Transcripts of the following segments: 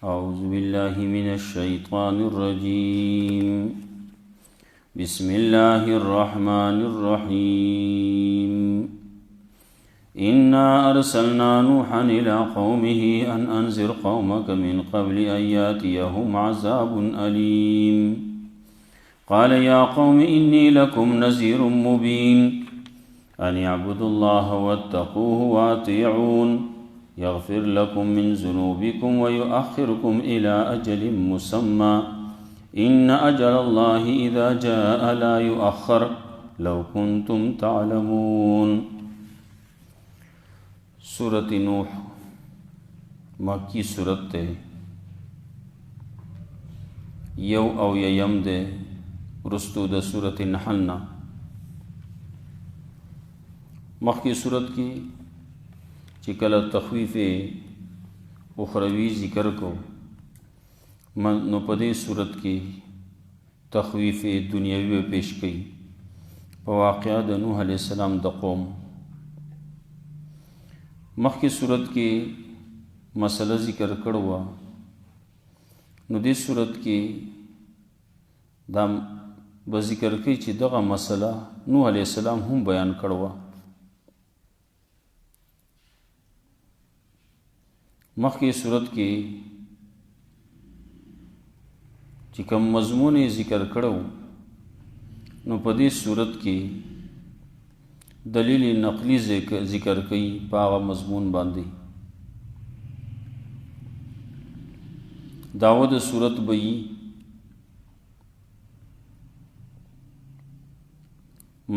أعوذ بالله من الشيطان الرجيم بسم الله الرحمن الرحيم إنا أرسلنا نوحا إلى قومه أن أنذر قومك من قبل أن يأتيهم عذاب أليم قال يا قوم إني لكم نذير مبين أن اعبدوا الله واتقوه وأطيعون يغفر لكم من ذنوبكم ويؤخركم إلى أجل مسمى إن أجل الله إذا جاء لا يؤخر لو كنتم تعلمون. سورة نوح مکی سورت تے یو او یم دے رستو دا سورت نحلنا. مخی سورت کی چکل تخویف اخروی ذکر کو نو پدے صورت کی تخویف دنیاوی پیش کی پا واقعہ دا نوح علیہ السلام دا قوم. مخ کی صورت کی مسئلہ ذکر کروا نو دی صورت کی دا بذکر کی چی دغا مسئلہ نوح علیہ السلام هم بیان کروا. مخ کی صورت کی چی کم مضمون ذکر کرو نو پدی صورت کی دلیل نقلی ذکر کی پاغا مضمون باندی. دعوت صورت بئی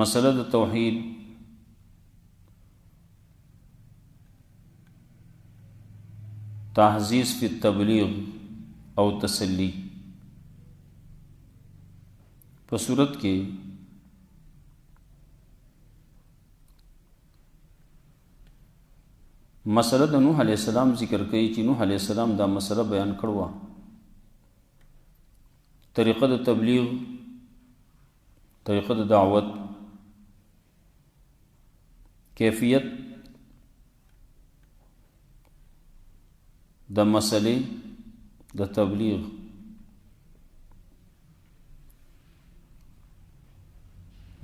مسئلہ توحید، تحزیز فی التبلیغ او تسلی. پا صورت کے مسئلہ دا نوح علیہ السلام ذکر کئی چی نوح علیہ السلام دا مسئلہ بیان کروا، طریقہ دا تبلیغ، طریقہ دا دعوت، کیفیت دا مسئلے دا تبلیغ،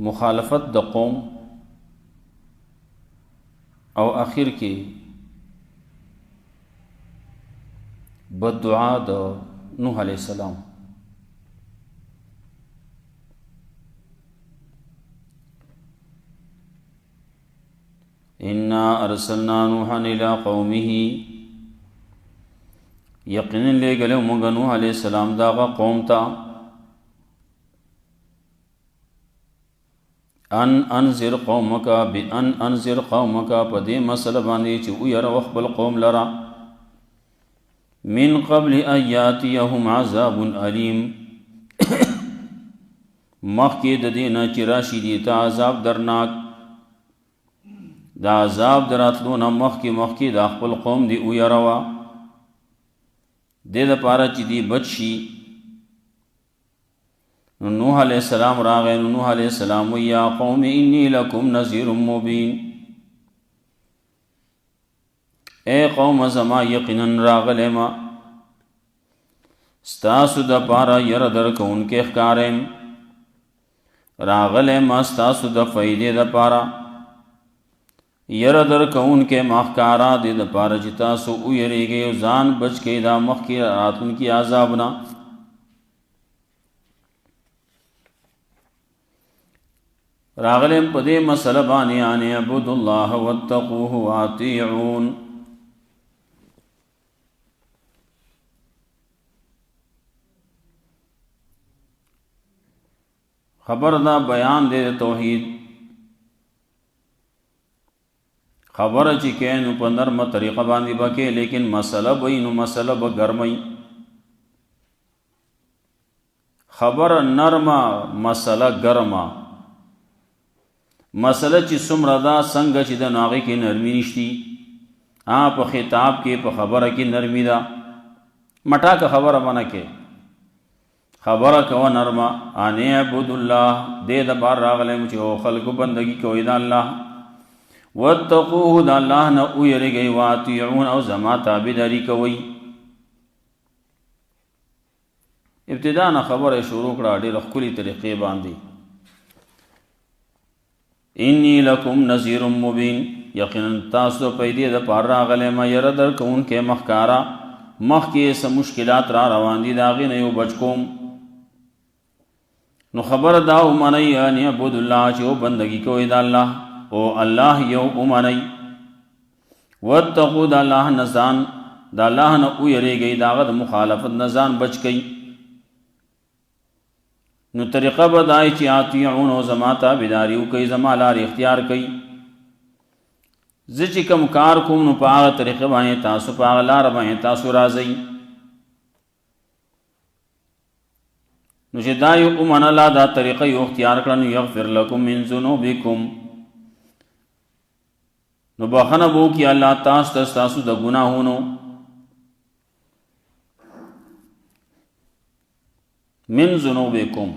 مخالفت دا قوم، او آخر کی بدعا دا نوح علیہ السلام. انا ارسلنا نوحا الى قومه، یقینا لے گلے منگا نوح علیہ السلام داغا قوم تا، ان انذر قومکا بان انذر قومکا پدے مسئلہ باندے چی اویر وخبل قوم لرا، من قبل ان یاتیہم عذاب علیم، مخی دینا چی راشی دیتا عذاب درناک، دا عذاب دراتلونا مخی دا خبل قوم دی اویروا دے دا پارا چی دی بچشی. نوح علیہ السلام راغین، نوح علیہ السلام یا قوم انی لکم نذیر مبین، اے قوم زما یقنن راغل ما ستاسو دا پارا یردر کون کے اخکاریم، راغل ما ستاسو دا فیدے دا پارا یردر کون کے مخکارا دے دا پارا جتاسو او یری گئے زان بچ کے دا مخ کی راتن کی عذابنا. راغلیم پدے مسئلہ بانی آنے عبد اللہ واتقوہ واتیعون. خبر دا بیان دے توحید، خبر چکے نو پا نرم طریقہ باندی بکے لیکن مسئلہ بئی نو مسئلہ بگرمئی. خبر نرم مسئلہ گرما، مسئلہ چی سمرہ دا سنگ چی دا ناغی کی نرمی نشتی، پا خطاب کے پا خبر کی نرمی دا مٹا کا خبر بنا کے خبر کو نرم آنے عبد اللہ دے دا بار راغلے مچے او خلق بندگی کوئی دا اللہ، واتقوه دا اللہ نا اویر گئی، واتیعون او زما تابداری کوئی. ابتدا نه خبره شروع کړه ډېر ښکلي طریقې باندې. انی لکم نذیر مبین، یقینا تاسو ته پیدې د پاره راغلی ما یره درکوونکی مخکاره، مخکې څه مشکلات را روان دي د هغې نه یو بچ کوم. نو خبر دا ومنئ ان اعبدوا الله چې او بندګي کوئ د الله او الله یو ومنئ. واتقوا د الله نه ځان د الله نه ویریږئ، د هغه د مخالفت نه ځان بچ کئ. نو طریقه به دا چې اطیعون او زما تابعداري وکئ، زما لارې اختیار کئ. زه چې کوم کار کوم نو په هغه طریقه باندې تاسو په هغه لاره باندې تاسو راځئ. نو چې دا یو ومنله دا طریقه یو اختیار کړه نو یغفر لکم من ذنوبکم، نو بخښنه به وکړي الله تاسو ته ستاسو د ګناهونو. من ذنوبکم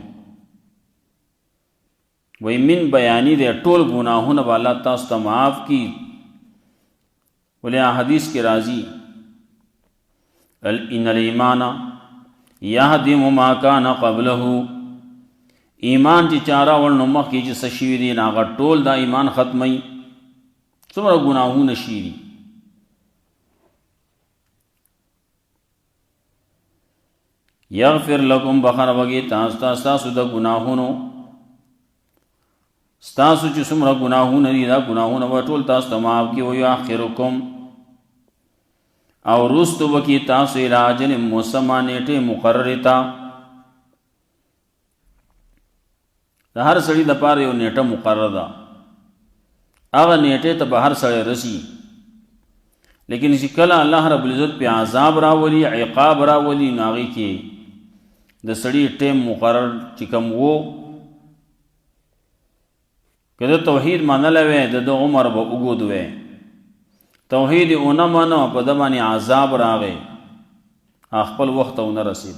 وی من بیانی دی ټول ګناهونه به الله تاسو ته معاف کړي. ولې حدیث کې راځي ان الایمان یهدم ما کان قبله، ایمان چې چاره ول نو مخکې چې څه شوي دي نو هغه ټول دا ایمان ختموي. څومره ګناهونه شي دي. یغفر لکم بخښنه وکړي تاسو ته ستاسو د ګناهونو، ستاسو چې څومره ګناهونه دي دا ګناهونه به ټول تاسو ته معاف کړي. ویؤخرکم او وروستو به کړي تاسو الی اجل مسمى نیټې مقررې ته. د هر سړي دپاره یو نیټه مقرره ده، هغه نیټې ته به هر سړی رسي. لیکن چې کله الله رب العزت په عذاب راولي عقاب راولي نو هغې کې د سړي ټیم مقرر چې کوم و، که د توحید منلی وی د ده عمر به اوږد وی، توحید یې ونه منه په ده باندې عذاب راغی خپل وخت ته ونه رسید.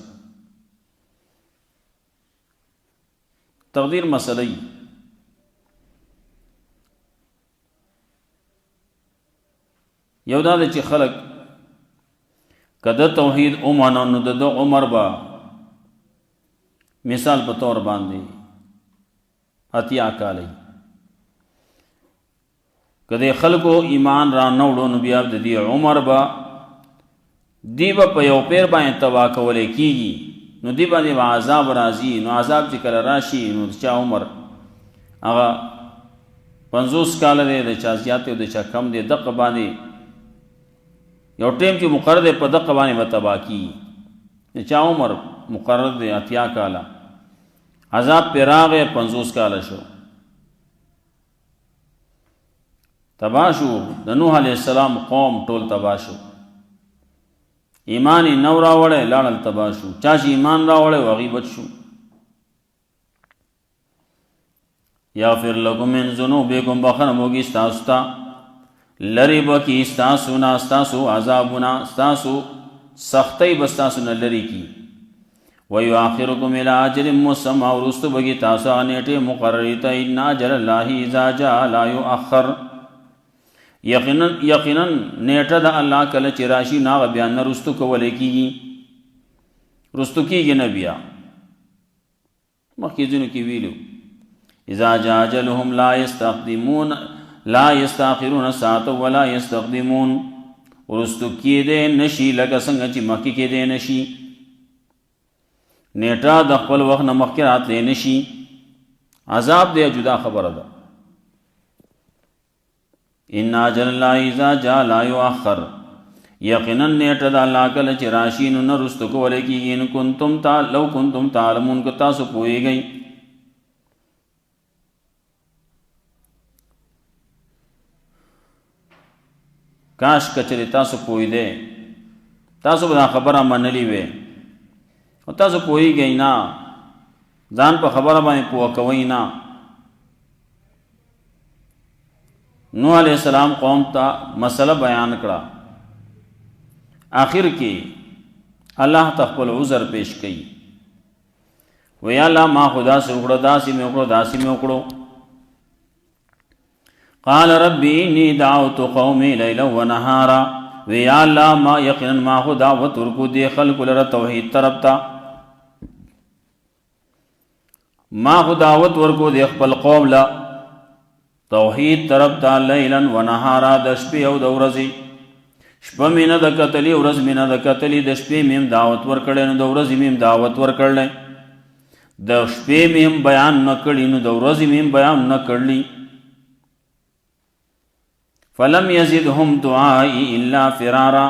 تقدیر مسله یو دا دی چې خلک که د توحید ومنه نو د ده عمر به مثال په طور باندې 80 کاله، که د خلکو ایمان را نه وړو نو بیا د دې عمر به دی به په یو پیر باندې تباه کولی کېږي. نو دی باندې به عذاب راځي. نو عذاب چې کله راشي نو د چا عمر هغه 50 کاله دی، د چا زیات دی، د چا کم دی. دقه باندې یو ټیم چې مقرر دی په دقه باندې به تباه کېږي. د چا عمر مقرر دی 80 کاله، عذاب پې راغی 50 کاله شو، تباه شو. د نوح علیه السلام قوم ټول تباه شو. ایمان یې نو راوړی لاړل تباه شو. چا چې ایمان راوړی هغوی بچ شو. یغفر لکم من ذنوبکم بخښنه به وکړي ستاسو ته، لرې به کړي ستاسو نه ستاسو عذابونه، ستاسو سختۍ به ستاسو نه لرې کړي. ویؤخرکم الی اجل مسمى وروستو به کړي تاسو هغه نیټې مقررې ته. ان اجل الله اذا جاء لا یؤخر، یقینا نیټه د الله کله چې راشي نو هغه بیا نه رستو کولی کېږي، رستو کېږي نه بیا. مخکې ځینو کې ویلو اذا جاء اجلهم لا یستاخرون ساعة ولا یستقدمون، رستو کېدی نشي لکه څنګه چې مخکې کېدی نشي. نیټه د خپل وخت نه مخکې راتلی نشي. عذاب دی جدا خبره ده. ان اجل الله اذا جاء لا یؤخر، یقینا نیټه د الله کله چې راشي نو نه رستو کولی کېږي. لو کنتم تعلمون، که تاسو پوهیږئ. کاش کچرې تاسو پوهیدئ، تاسو به دا خبره منلې وې. او تاسو پوهیږئ نه، ځان په خبره باندې پوه کوئ نه. نوح علیہ السلام قوم ته مسله بیان کړه. آخر کې الله ته خپل عذر پیش کړي. وی الله ما خدا سره وکړه، داسې مې وکړو، داسې مې وکړو. قال ربي انی دعوت قومي لیلا ونهارا، وی الله ما یقینا ما خو دعوت ورکو دې خلکو لره توحید طرف ته. ما خو دعوت ورکو د خپل قوم لا توحید طرف ته لیلا و نهارا د شپې او د ورځې شپه مې نه د کتلې ورځ مې نه د کتلې د شپې مې هم دعوت ورکړی نو د ورځې مې هم دعوت ورکړلی د شپې مې هم بیان نه کړي نو د ورځې مې هم بیان نه کړلی فلم یزدهم دعائی الا فرارا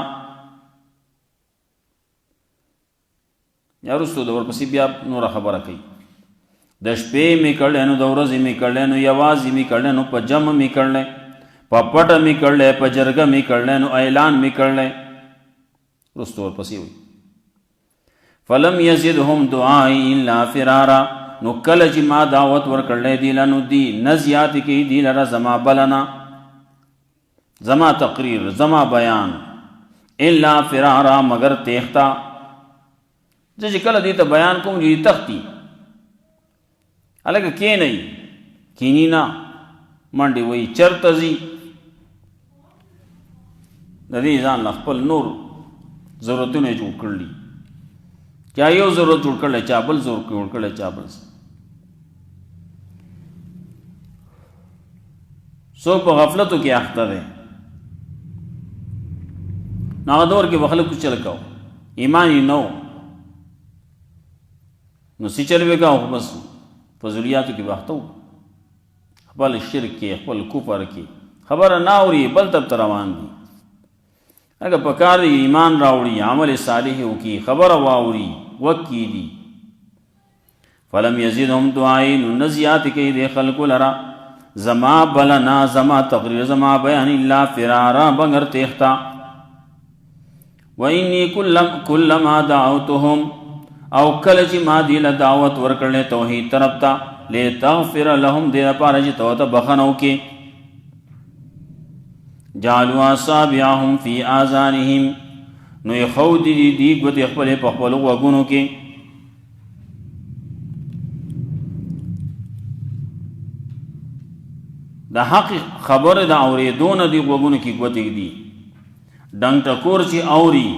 یا رستو د ورپسې بیا نوره خبره کوي د شپې مې کړلی نو د ورځې مې کړلی نو یوازې مې کړلی نو په جمع مې کړلی په پټه مې کړلی په جرګه مې کړلی نو اعلان مې کړلی رستو ورپسې وي فلم یزدهم دعائی الا فرارا نو کله چې ما دعوت ورکړلی دی له نو دی نه زیاتې کوي دی لره زما بلنه زما تقریر زما بیان الا فرارا مگر تیختا چې کله دی ته بیان کوم چې تختی هلکه کینی کینی نه منډې وایي چرته ځي د دې ځان له خپل نور ضرورتونه یې جوړ کړلي چا یو ضرورت جوړ کړلی چا بل ضرورت جوړ کړلی چا بل څوک په غفلتو کې اخته دی نو هغه دور کې به خلک چل کو ایمان یې نه نو سی چل به کوو بس فضولیاتو کې به اخته وو خپل شرک کې خپل کفر کې خبره نه اوري بل طرف ته روان دي اگر پکار دی ایمان راوړي عمل صالح وکړي خبره واوري وکړي دي فلم یزدهم دعائی نو نه زیات کوي د خلکو لره زما بلنا زما تقریر زما بیان الا فرارا بغیر تیختا وإني كلما دعوتهم او کله چې ما دی له دعوت ورکړلې توحید طرف ته لتغفر لهم دې لپاره چې تو ته بخنه وکړي جعلوا اصابعهم في آذانهم نو یې خود دي ګوتې خپلې په خپلو غوږونو کې د حق خبره د اورېدو نه دي غوږونو کې ګوتې دي ډنګ ټکور چې اوري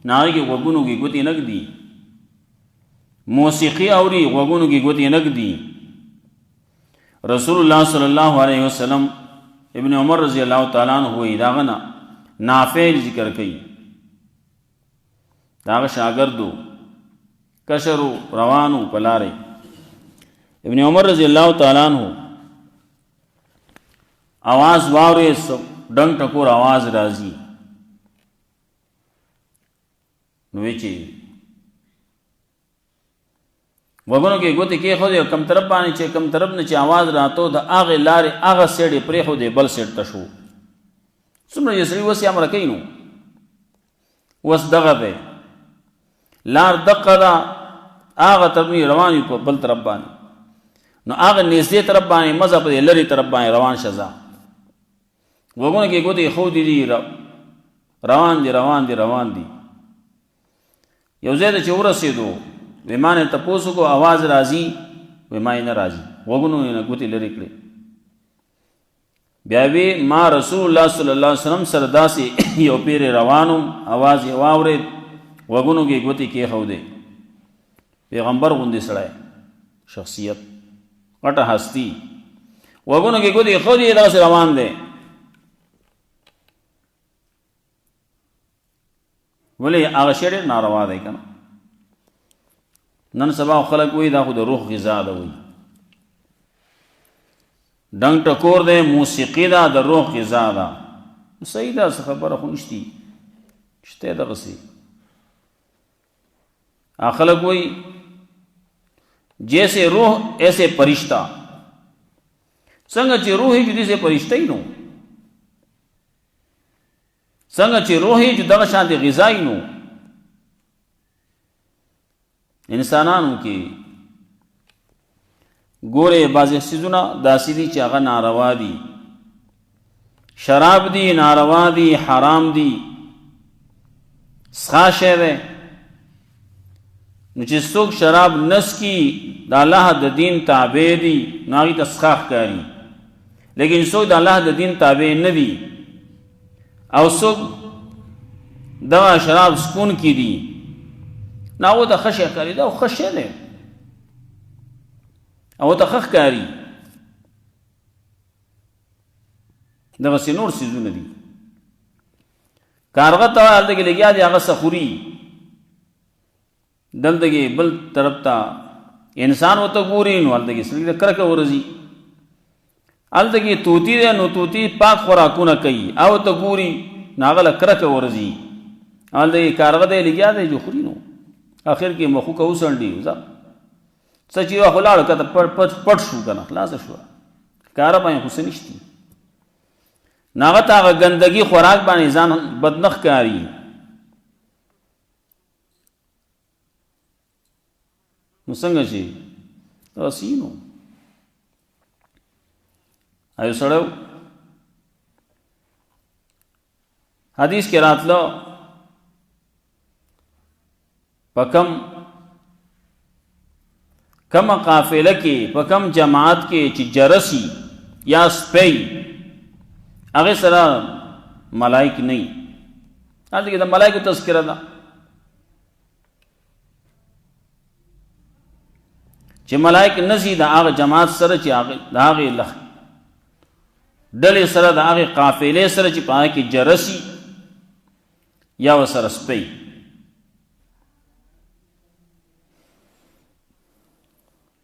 نه هغې کې غوږونو کې ګوتې نه ږدي موسیقي اوري غوږونو کې ګوتې نه ږدي رسول الله صلی الله علیه وسلم ابن عمر رضی الله تعالی عنہ وایي د هغه نه نافع ذکر کوي د هغه شاګردو کشرو روانو په لارې ابن عمر رضی الله تعالی عنہ आवाज واورې ډنګ ټکور आवाज راځي نو وی چې وګونو کې ګوتې کېښودې کم طرف باندې چې کم طرف نه چې आवाज راتو د هغې لارې هغه سیډ یې پرېښودې بل سیډ ته شو څومره یې سړي اوس یې امره کوي نو اوس دغه دی لار دقه ده هغه طرف نه روان وي په بل طرف باندې نو هغه نږدې طرف باندې مزه په دې لرې طرف باندې روان شه ځه وګونو کې ګوتې ایښودې دي روان دي یو ځای ته چې ورسېدو وی ما نه تپوس وکړو आवाज راځي وی ما یې نه راځي غوږونو یې نه ګوتې لرې کړې بیا وی ما رسول الله صلی الله علیه وسلم سره داسې یو پیرې روان وم आवाज یې واورېد غوږونو کې ګوتې کېښودې پیغمبر غوندې سړی شخصیت غټه هستي غوږونو کې ګوتې ایښودې دغسې روان دی ولې هغه شی ډېر ناروا دی که نه نن سبا خلک وایي دا خو د روح غذا ده وایي ډنګ ټکور دی موسیقي ده د روح غذا ده صحیح ده څه خبره خو نشتي شته دغسې خلک وایي جیسے روح ایسے فرشتہ څنګه چې روح یې جدي سه فرشتہ نو څنګه چې روح یې دغه شان دي غذای نو انسانانو کې ګوره بعضې څیزونه داسې دي چې هغه ناروا دي شراب دي ناروا دي حرام دي څښا شی دی نو چې څوک شراب نسکي د الله د دین تابع دي نو هغې ته څښا ښکاري لیکن څوک د الله د دین تابع نه دي او څوک دغه شراب سکون کې دي نو هغو ته ښه شی ښکاري دا خو ښه شی دی او ته ښه ښکاري. دغسې نور څیزونه دي. کارغه ته هلته کې لګیا دی، هغه څه خوري. دلته کې بل طرف ته انسان ورته ګوري، نو هلته کې سړي ته کرکه ورځي. هلته کې طوطي دی، نو طوطي پاک خوراکونه کوي، او ته ګوري نو هغه له کرکه ورځي. هلته کې کارغه دی لګیا دی جو خوري. نو اخر کې مخوکه وسنډي، ځه څه چې وه خو لاړو که ته پټ شو که نه خلاصه شوه، ښکاره باندې خو څه نشتي. نو هغه ته هغه ګندګي خوراک باندې ځان بد نه ښکاري. نو څنګه چې داسې نو یو سړی حدیث کې راتله په کم قافله کې په کم جماعت کې چې جرسی یا سپی هغې سره ملائک نه وي. هلته کې د ملائکو تذکره ده چې ملائک نه ځي د هغه جماعت سره چې د هغې ډلې سره د هغې قافلې سره چې په هغه کې جرسی یا ورسره سپی.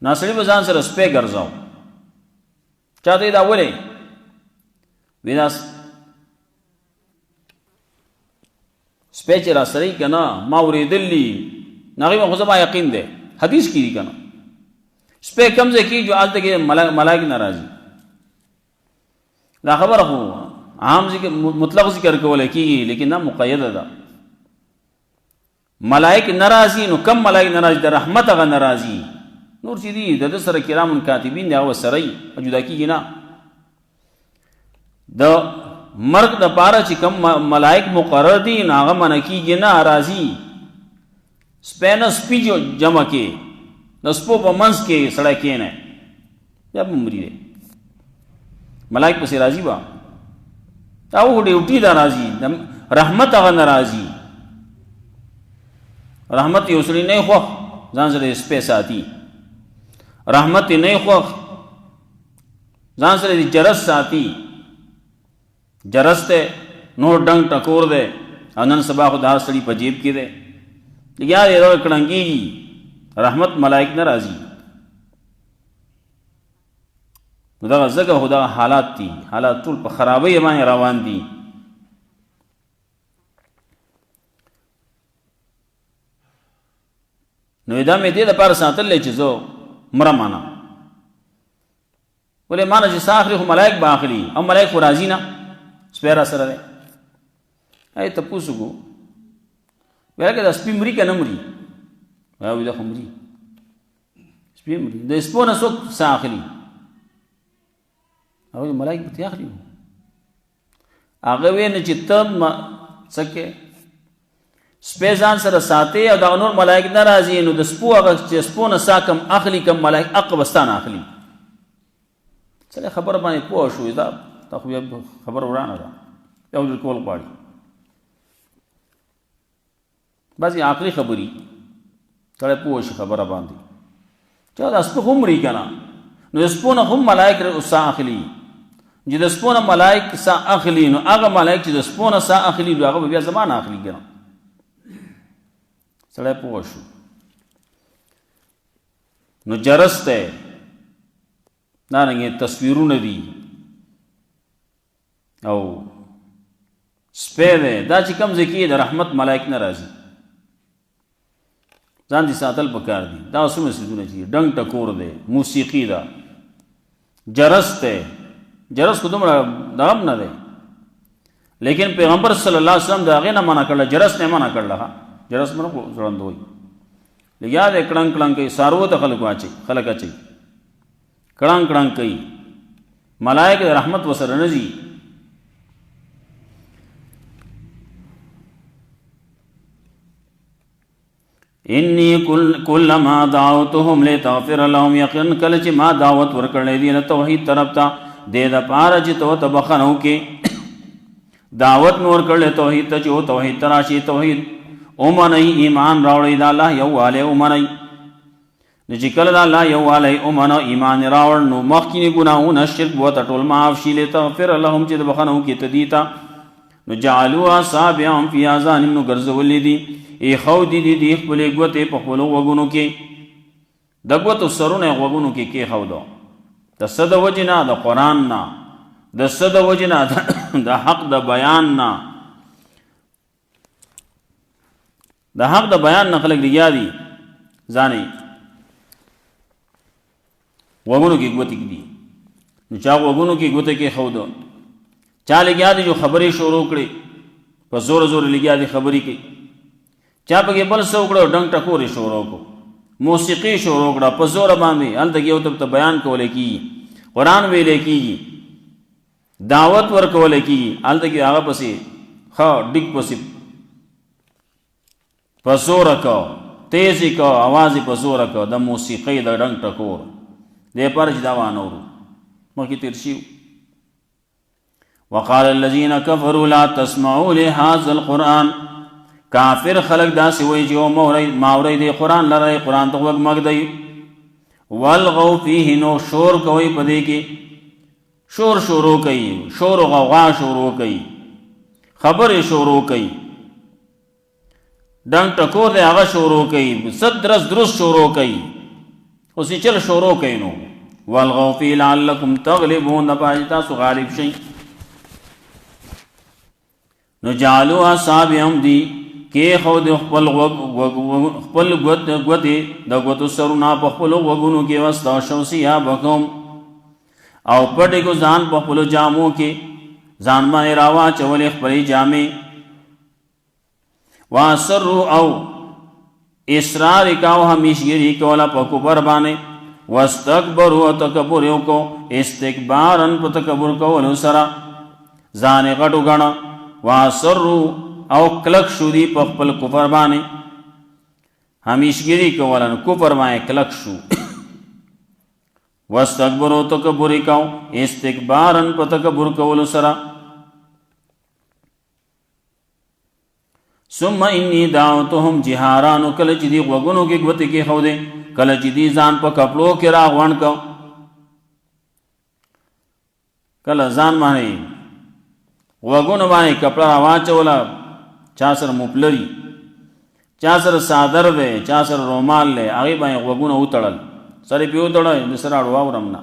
ناسړي به ځان سره سپی ګرځاو. چا ته یې دا ولې وی دا سپی چې را سره یي که نه ما اورېدلي نو هغې به خو زما یقین دی، حدیث کې دي که نه. سپی کم ځای کې جو هلته کې ملائک نه راځي. دا خبره خو عام ذکر مطلق ذکر کولی کېږي، لیکن دا مقیده ده. ملائک نه راځي، نو کم ملائک نه راځي؟ د رحمت هغه نه راځي. نور چې دي د ده سره کرام کاتبین دی هغه سره یي، جدا کېږي نه. د مرګ دپاره چې کم ملائک مقرر دي نو هغه منع کېږي نه، راځي. سپی نه سپي جمع کې د سپو په منځ کې سړی کېنی بیا به مري دی، ملائک پسې راځي به هغه ډیوټي ده راځي. رحمت هغه نه راځي. رحمت یو سړي نه خوښ ځان سره سپی ساتي، رحمت یې نه خوښ ځان سره جرس ساتي. جرس دی نور ډنګ ټکور دی، او نن سبا خو د هر سړي په جیب کې دی، یا یې کړنګېږي. رحمت ملائک نه راځي. نو دغه ځکه خو دغه حالات دي، حالات ټول په خرابۍ باندې روان دي. نو دا مې دې دپاره ساتلی چې زه مړه مانه. ولې مانه چې سا اخلي خو ملائک به اخلي، او ملائک خو راځي نه. سپی را سره دی. ای تپوس وکړو ویل که دا سپي مري که نه مري؟ وایي دا خو مري، سپي مري. د سپو نه څوک سا اخلي؟ هغوی ملائک به ترې اخلي. هغه ویې نه چې ته څه کې سپی ځان سره ساتې او دغه نور ملائک نه راځي، نو د سپو هغه چې سپو نه سا کم اخلي کم ملائک حق به ستا نه اخلي. سړی خبره باندې پوه شو، دا خو بیا خبره ورانه ده، بیا وجود کول غواړي. بعضې عقلي خبرې سړی پوه شي خبره باندې چې دا سپو هم مري که نه، نو د سپو نه هم ملائک سا اخلي. چې د سپو نه ملائک سا اخلي، نو هغه ملائک چې د سپو نه سا اخلي نو هغه به بیا زما نه اخلي که نه. سړی پوه شو. نو جرس دی، دارنګې تصویرونه دي، او سپی دی. دا چې کوم ځای کې د رحمت ملائک نه راځي، ځان دې ساتل پکار دي. دا څومره څیزونه چې ډنګ ټکور دی، موسیقي ده، جرس دی. جرس خو دومره دغه هم نه دی، لیکن پیغمبر صلی الله علیه وسلم د هغې نه منع کړله، جرس نه منع کړله. جرس منه ځړندوي لګیا دی، کړنګ کړنګ کوي، څاروو ته خلک اچوي، کړنګ کړنګ کوي. ملائک د رحمت ورسره نه ځي. انی کلما دعوتهم لتغفر لهم، یقین کله چې ما دعوت ورکړی دی د توحید طرف ته، دې دپاره چې تو ته بخښنه وکړې. دعوت مې ورکړلی توحید ته چې او توحید ته راشي، توحید ومنئ، ایمان راوړئ، د الله یووالی ومنئ. نو چې کله د الله یووالی ومنه ایمان یې راوړ نو مخکیني ګناهونه شرک به ورته ټول معاف شي لتغفر لهم چې د بخښنه وکړي ته دي ته. نو جعلوا اصابعهم فی آذانهم نو ګرځولي دي ایښودي دي خپلې ګوتې په خپلو غوږونو کې، د ګوتو سرونه یې غوږونو کې کېښودو. د څه د وجې نه؟ د قرآن نه. د څه د وجې نه؟ د حق د بیان نه. د حق د بیان نه خلک لګیا دي ځانې غوږونو کې ګوتې ږدي. نو چا غوږونو کې ګوتې کېښودو، چا لګیا دي جو خبرې شروع کړې، په زور زور لګیا دي خبرې کوي. چا پکې بل څه وکړه ډنګ ټکورې شروع کړو، موسیقي شروع کړه په زور باندې. هلته کې یو ته بیان کولی کېږي، قرآن ویلی کېږي، دعوت ورکولی کېږي، هلته کې هغه پسې ښه ډیګ پسې په زوره کو، تیز یې کو، اواز یې په زوره کو، د موسیقۍ د ډنګ ټکور دې لپاره چې دا وانورو. مخکې تېر شي وقال الذين كفروا لا تسمعوا لهذا القرآن. کافر خلق داسې وایي چې ماورئ دی قرآن لرئ، قرآن ته غوږ مږدئ. والغوا فیه نو شور کوئ په دې کې، شور شروع کوي، شور و غوغا شروع کوي، خبرې شروع کوي، ډنګ ټکور دی هغه شروع کوي، څه درس درست شروع کوي، اوس یې چل شروع کوي. نو والغوا فیه لعلکم تغلبون دپاره چې تاسو غالب شئ. نو جعلوا اصابعهم دی کېښود خپل ګوتې د ګوتو سرونه په خپلو غوږونو کې، واستغشوا ثیابهم او پټې کو ځان په خپلو جامو کې، ځان باندې راواچولې خپلې جامې. واسروا او اصرار یې کاوه، همیشګري کوله په کفر باندې. واستکبروا او تکبر یې وکړو، استکبارا په تکبر کولو سره ځان یې غټ وګڼه. واسروا او کلک شو دی په خپل کفر باندې، همیشګري کوله نو کفر باندې کلک شو. واستکبروا تکبر یې کو، استکبارا په تکبر کولو سره. ثم انی دعوتهم جهارا نو کله چې دی غوږونو کې ګوتې کېښودې، کله چې دی ځان په کپړو کې راغونډ کو، کله ځان باندې غوږونو باندې کپړه راواچوله، چا سره مفلري، چا سره صادر دی، چا سره رومال دی، هغې باندې غوږونه وتړل، سر یې پرې وتړه د سره اړ واورم نه.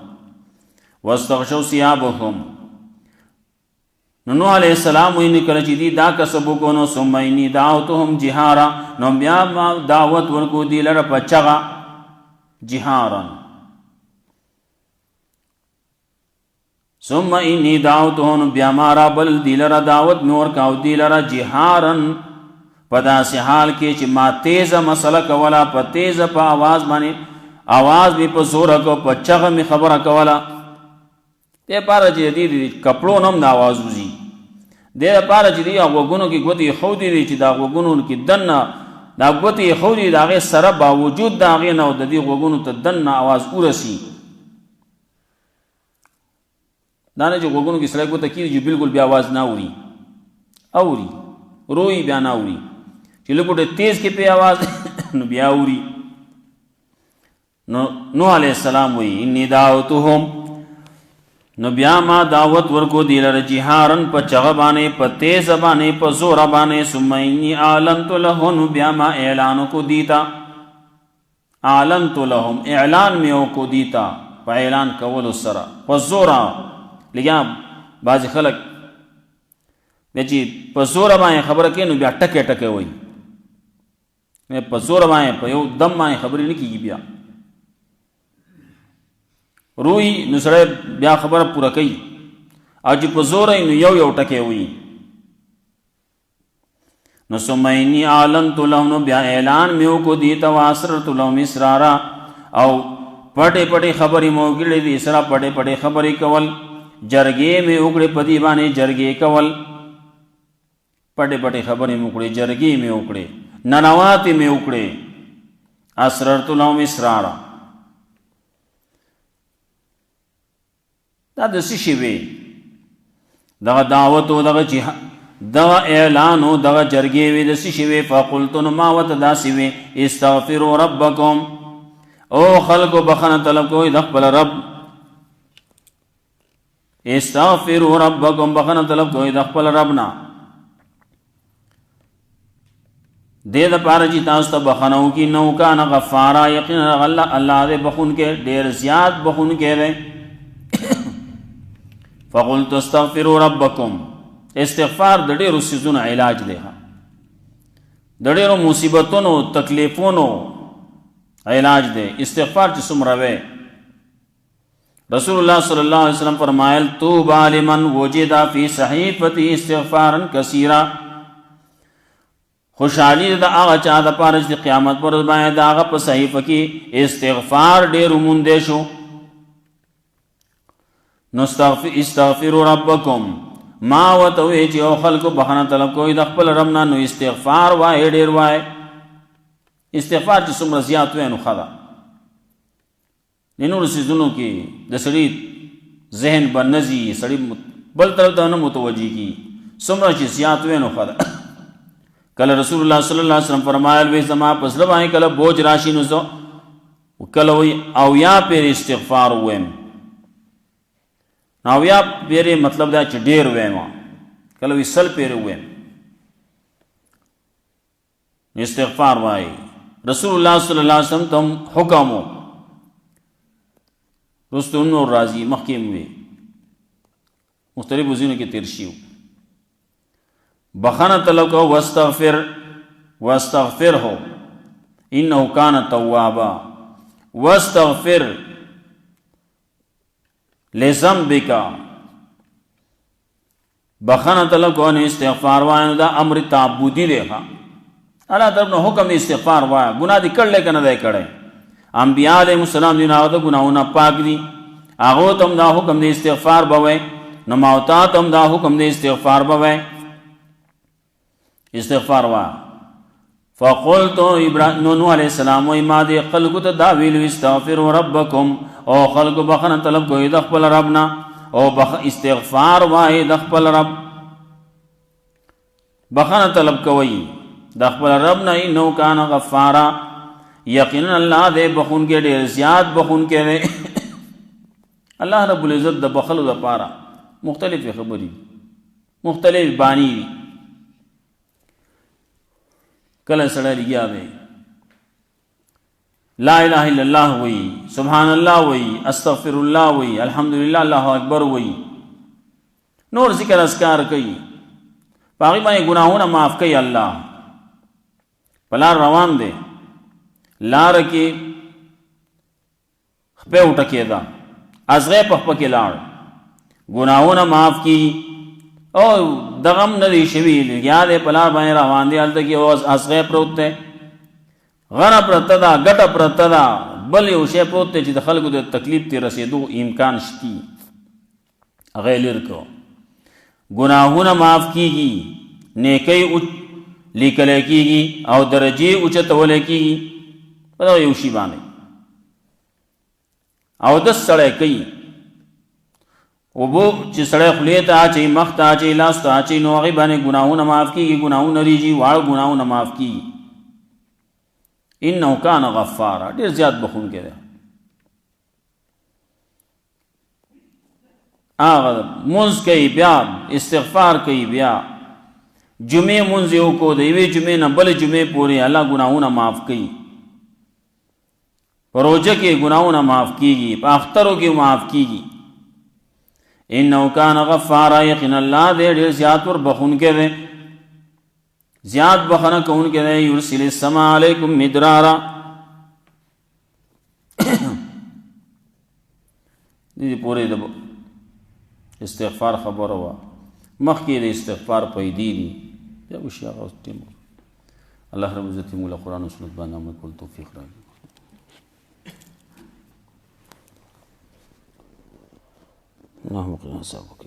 واستغشوا ثیابهم نو نوح علیہ السلام وی کله چې دی دا کسب وکړو نو ثم انی دعوتهم جهارا نو بیا ما دعوت ورکو دی لره په چغه جهارا. ثم انی دعوتهم بیا ما را بل دی لره دعوت نور کاو دی لره جهارا په داسې حال کې چې ما تیزه مسله کوله، په تیزه په آواز باندې، آواز مې په زوره کو، په چغه مې خبره کوله. دې لپاره چې دې کپړو نه هم د آواز وځي، دې لپاره چې دې غوږونو کې ګوتې ایښودې دي چې دا غوږونو کې دننه دا ګوتې ایښودې د هغې سره باوجود د هغې نه او د دې غوږونو ته دننه آواز ورسي. دا نه چې غوږونو کې سړی ګوته کېږي چې بلکل بیا آواز نه اوري، اوري روی بیا نه اوري، چې لږ ګوټه تیز کې پې آواز نو بیا اوري. نو نوح علیہ السلام وی انی دعوتهم نو بیا ما دعوت ورکو دی لره جهارن په چغه باندې، په تیزه باندې، په زوره باندې. ثم انی اعلنت لهم نو بیا ما اعلان کو دیتا، اعلنت لهم اعلان می کو دیتا په اعلان کولو سره په زوره. لګیا بعضې خلک بیا چې په زوره باندې خبره کوي نو بیا ټکې ټکې وایي، په زوره باندې په یو دم باندې خبرې نه کېږي، بیا روی نو سړی بیا خبره پوره کوي، او چې په زوره نو یو یو ټکی وي. نو ثم انی اعلنت لهم نو بیا اعلان مې وکړو دې ته، واسررت لهم اسرارا او پټې پټې خبرې مې وکړې دي، اسرا پټې پټې خبرې کول، جرګې مې وکړې په دې باندې جرګې کول، پټې پټې خبرې مې وکړې، جرګې مې وکړې، ننواتې مې وکړې. اسررت لهم اسرارا دا د څه شی وی؟ دغه دعوت او دغه اعلان او دغه جرګې وی د څه شی وی؟ فقلت نو ما ورته داسې وی استغفروا ربکم او خلق بخنه طلب کوئی د خپل رب استغفروا ربکم بخنه طلب کوئی د خپل ربنا دې د پاره چې تاسو ته بخنه وکي نو کان غفارا یقینا الله دې بخون کې ډېر زیات بخون کې دی فقلت استغفروا ربکم استغفار د ډېرو سيزونو علاج دی د ډېرو مصیبتونو تکلیفونو علاج دی استغفار چې څومره وی رسول الله صلی الله علیه وسلم فرمایل طوبى لمن وجد فی صحیفته استغفارا کثیرا خوشحالی د هغه چا د پاره چې قیامت پر ورځ باندې د هغه په صحیفه کې استغفار ډېر وموندې شو نو استغفروا ربکم ما وتوی چې او خلکو بخنه طلب کوي د خپل رب نه نو استغفار وای ډېر وای استغفار چې څومره زیات وای نو خدا نور سيزونو کې د سړي ذهن بنځي سړي بل طرف ته نه متوجي کی څومره چې زیات وای نو خدا کله رسول الله صلی الله علیه وسلم فرمایل وې زما پس له باندې کله بوج راشي نو زه کله وي او یا پیر استغفار ویم نو یا پیر مطلب دا چې ډیر ویم کله وي سل پیر ویم استغفار وای رسول الله صلی الله علیه وسلم تم حکم رستون نور راضی مخکیم وی مختلف وزینو کې تیر شیو بخانه طلب کو واستغفره انه کان توابا واستغفر لذنبک بخانه طلب کو نه استغفار وای دا امر تعبدی دی ها الله طرف نو حکم استغفار وای ګناه دې کړل کنه دې کړه انبیاء علیهم السلام دي نه د ګناہوں پاک دي هغه تم دا حکم دې استغفار بوي نو موتا تم دا حکم دې استغفار بوي استغفار وا فقلت ابراهيم نوح عليه السلام و ما دي خلق ته دا ویل استغفروا ربکم او خلق بخنه طلب کوي د خپل ربنا او استغفار وای د خپل رب بخنه طلب کوي د خپل ربنا انه کان غفارا یقینا الله دې بخون کې ډېر زیات بخون کې دی الله رب العزت د بخلو لپاره مختلف خبرې مختلف بانی کله سره لګیا دی لا اله الا الله وی سبحان الله وی استغفر الله وی الحمدلله الله اکبر وی نور ذکر اذکار کوي باقي باندې ګناهونه معاف کوي الله بلا روان دی لار کې خپه وټکیدا ازغه په کې لاړ ګناهونه معاف کی او دغم ندی شوی یا دې پلا باندې روان دي الته کې او ازغه پروت ده غره پرتدا غټه پرتدا بل یو شی پروت چې د خلکو د تکلیف ته رسیدو امکان شتی غیلر کو گناهونه معاف کیږي نیکی لیکل کیږي او درجه اوچتول کیږي په یو شی باندې او د سړی کوي او بو چې سړی خلی ته اچي مخ ته اچي لاس ته اچي نو هغه باندې ګناهونه معاف کیږي ګناهونه ریږي واړ ګناهونه معاف کیږي انه کان غفارا ډیر زیات بخون کې ده هغه منځ کوي بیا استغفار کوي بیا جمعه منځ یو کو دی وی جمعه نه بل جمعه پوری الله ګناهونه معاف کوي پروژه کې ګناهونه معاف کیږي په اخترو کې معاف کیږي انه کان غفارا یقینا الله دې ډیر زیات ور بخون کې ده زیاد بخنه کون کې ده یرسل السما علیکم مدرارا دې پوره د استغفار خبره وا مخکې د استغفار پیدا دي یا وشي هغه ټیم الله رب عزت مولا قرآن و سنت باندې عمل کول توفیق راکړي اللهم قنا عذابك